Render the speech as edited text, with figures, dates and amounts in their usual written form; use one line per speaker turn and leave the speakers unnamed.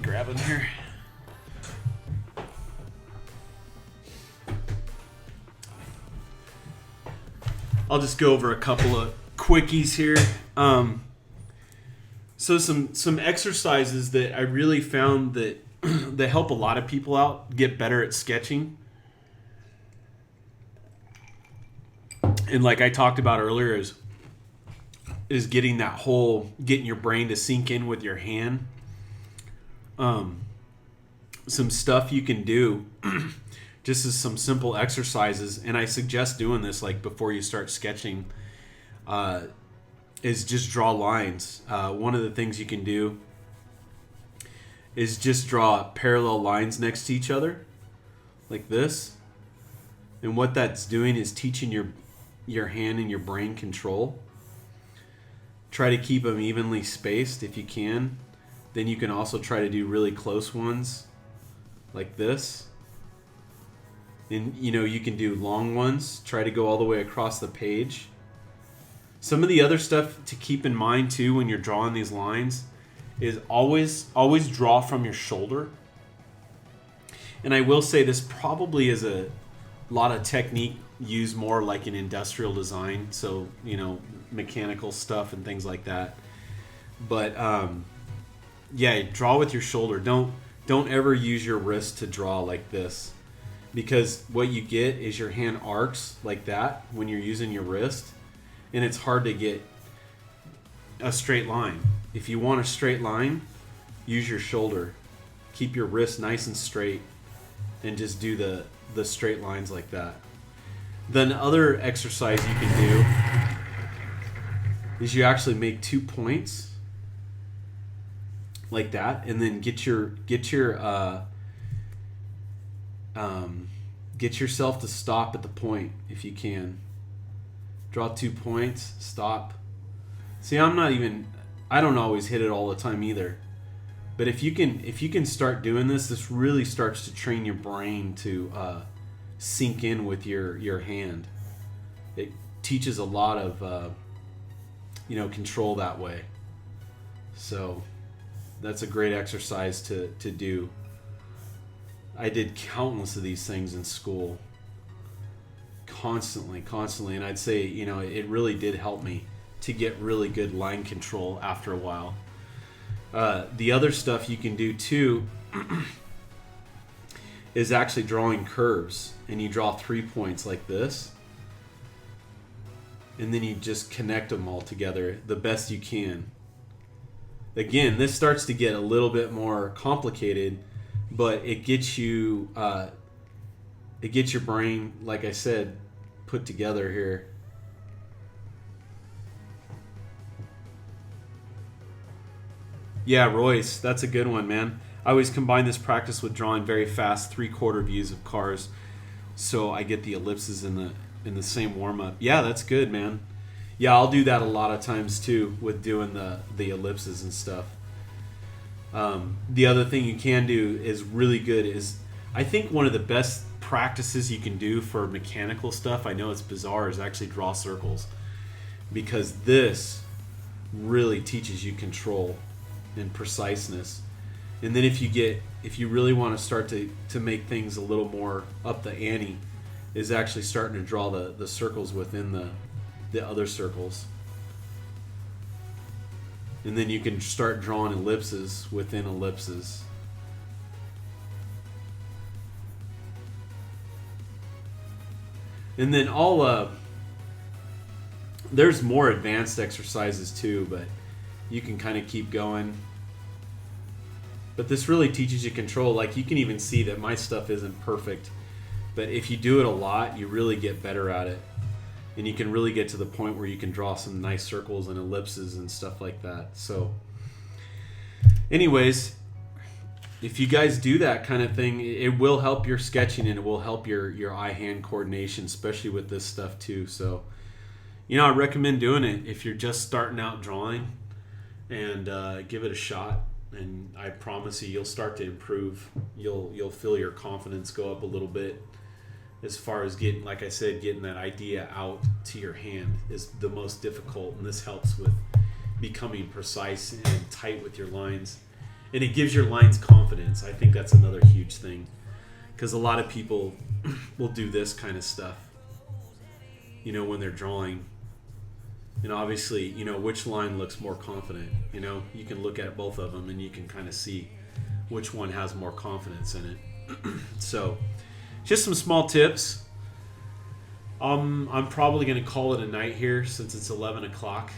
grab them here. I'll just go over a couple of quickies here. So some exercises that I really found that that help a lot of people out get better at sketching. And like I talked about earlier, is getting your brain to sink in with your hand. Some stuff you can do just as some simple exercises, and I suggest doing this like before you start sketching, is just draw lines. One of the things you can do is just draw parallel lines next to each other like this. And what that's doing is teaching your hand and your brain control. Try to keep them evenly spaced if you can. Then you can also try to do really close ones like this. And you can do long ones. Try to go all the way across the page. Some of the other stuff to keep in mind too when you're drawing these lines is always draw from your shoulder. And I will say this probably is a lot of technique used more like in industrial design, so mechanical stuff and things like that. But draw with your shoulder. Don't ever use your wrist to draw like this, because what you get is your hand arcs like that when you're using your wrist, and it's hard to get a straight line. If you want a straight line, use your shoulder. Keep your wrist nice and straight and just do the straight lines like that. Then other exercise you can do is you actually make 2 points like that, and then get yourself to stop at the point if you can. Draw 2 points, stop. See, I don't always hit it all the time either. But if you can start doing this really starts to train your brain to sink in with your hand. It teaches a lot of control that way. So that's a great exercise to do. I did countless of these things in school. Constantly, and I'd say, it really did help me to get really good line control after a while. The other stuff you can do too is actually drawing curves, and you draw 3 points like this, and then you just connect them all together the best you can. Again, this starts to get a little bit more complicated, but it gets your brain, like I said, put together here. Yeah, Royce, that's a good one, man. I always combine this practice with drawing very fast 3/4 views of cars, so I get the ellipses in the same warm-up. Yeah, that's good, man. Yeah, I'll do that a lot of times too with doing the ellipses and stuff. The other thing you can do is really good is, I think one of the best practices you can do for mechanical stuff, I know it's bizarre, is actually draw circles, because this really teaches you control and preciseness. And then if you really want to start to make things a little more up the ante, is actually starting to draw the circles within the other circles. And then you can start drawing ellipses within ellipses. And then there's more advanced exercises too, but you can kind of keep going. But this really teaches you control. Like, you can even see that my stuff isn't perfect, but if you do it a lot, you really get better at it. And you can really get to the point where you can draw some nice circles and ellipses and stuff like that. So anyways, if you guys do that kind of thing, it will help your sketching, and it will help your eye-hand coordination, especially with this stuff too. So, I recommend doing it if you're just starting out drawing, and give it a shot. And I promise you'll start to improve. You'll feel your confidence go up a little bit. As far as getting that idea out to your hand is the most difficult, and this helps with becoming precise and tight with your lines. And it gives your lines confidence. I think that's another huge thing, because a lot of people will do this kind of stuff, when they're drawing. And obviously, which line looks more confident. You can look at both of them and you can kind of see which one has more confidence in it. So, just some small tips. I'm probably going to call it a night here since it's 11 o'clock.